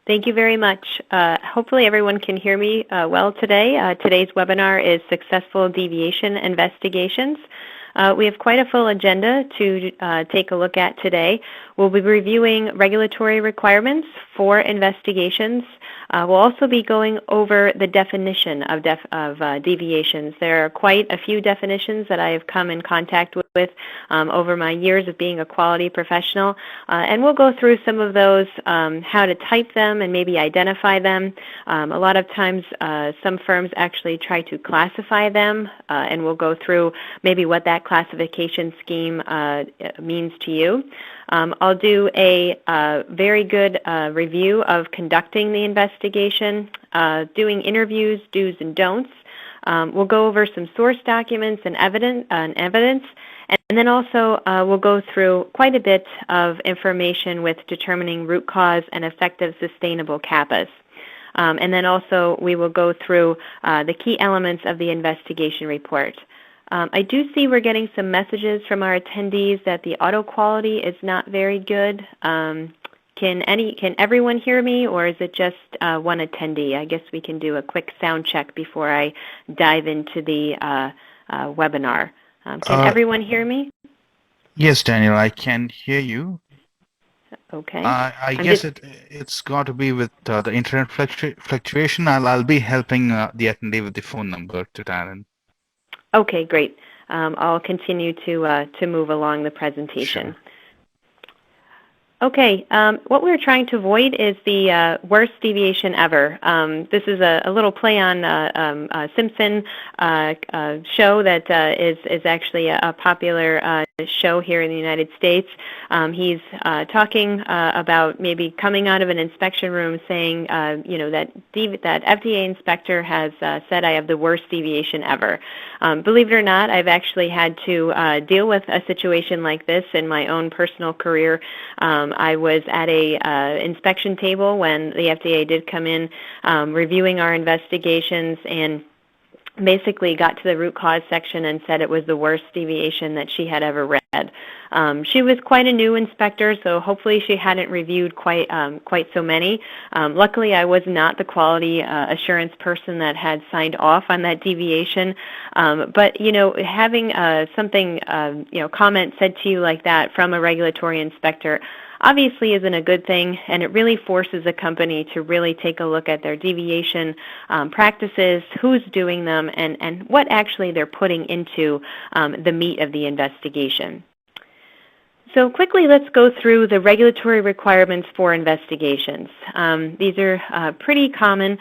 Thank you very much. Hopefully everyone can hear me well today. Today's webinar is Successful Deviation Investigations. We have quite a full agenda to take a look at today. We'll be reviewing regulatory requirements for investigations. We'll also be going over the definition of deviations. There are quite a few definitions that I have come in contact with over my years of being a quality professional, and we'll go through some of those, how to type them and maybe identify them. A lot of times some firms actually try to classify them, and we'll go through maybe what that classification scheme means to you. I'll do a very good review of conducting the investigation, doing interviews, do's and don'ts. We'll go over some source documents and evidence, and then also we'll go through quite a bit of information with determining root cause and effective sustainable CAPAs. And then also we will go through the key elements of the investigation report. I do see we're getting some messages from our attendees that the audio quality is not very good. Can everyone hear me, or is it just one attendee? I guess we can do a quick sound check before I dive into the webinar. Can everyone hear me? Yes, Daniel, I can hear you. Okay. I guess it's got to be with the internet fluctuation. I'll be helping the attendee with the phone number to dial in. Okay, great. I'll continue to move along the presentation. Sure. Okay, what we're trying to avoid is the worst deviation ever. This is a little play on a Simpson show that is actually a popular show here in the United States. He's talking about maybe coming out of an inspection room saying, that FDA inspector has said I have the worst deviation ever. Believe it or not, I've actually had to deal with a situation like this in my own personal career. I was at a inspection table when the FDA did come in reviewing our investigations, and basically got to the root cause section and said it was the worst deviation that she had ever read. She was quite a new inspector, so hopefully she hadn't reviewed quite so many. Luckily, I was not the quality assurance person that had signed off on that deviation. But having something comment said to you like that from a regulatory inspector obviously isn't a good thing, and it really forces a company to really take a look at their deviation practices, who's doing them, and what actually they're putting into the meat of the investigation. So quickly, let's go through the regulatory requirements for investigations. These are pretty common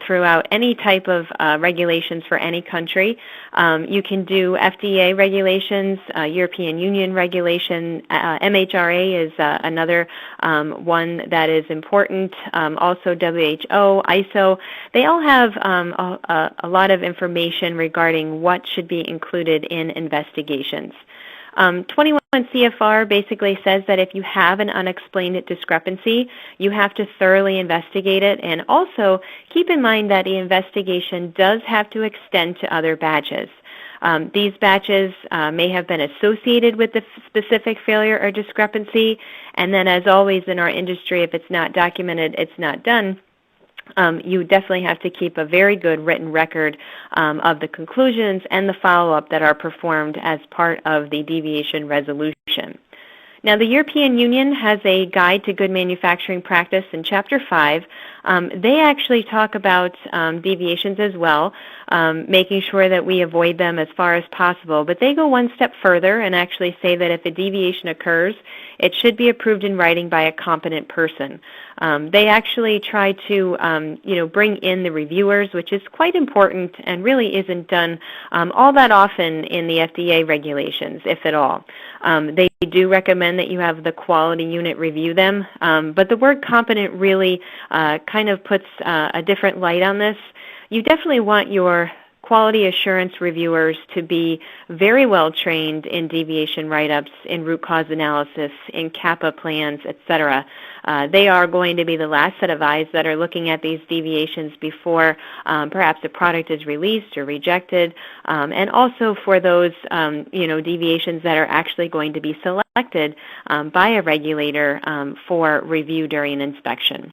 throughout any type of regulations for any country. You can do FDA regulations, European Union regulation, MHRA is another one that is important, also WHO, ISO. They all have a lot of information regarding what should be included in investigations. 21 CFR basically says that if you have an unexplained discrepancy, you have to thoroughly investigate it, and also keep in mind that the investigation does have to extend to other batches. These batches may have been associated with the specific failure or discrepancy, and then as always in our industry, if it's not documented, it's not done. You definitely have to keep a very good written record of the conclusions and the follow-up that are performed as part of the deviation resolution. Now, the European Union has a guide to good manufacturing practice in Chapter 5. They actually talk about deviations as well, making sure that we avoid them as far as possible. But they go one step further and actually say that if a deviation occurs, it should be approved in writing by a competent person. They actually try to, bring in the reviewers, which is quite important and really isn't done all that often in the FDA regulations, if at all. They do recommend that you have the quality unit review them, but the word competent really kind of puts a different light on this. You definitely want your quality assurance reviewers to be very well trained in deviation write-ups, in root cause analysis, in CAPA plans, etc. They are going to be the last set of eyes that are looking at these deviations before perhaps a product is released or rejected, and also for those deviations that are actually going to be selected by a regulator for review during an inspection.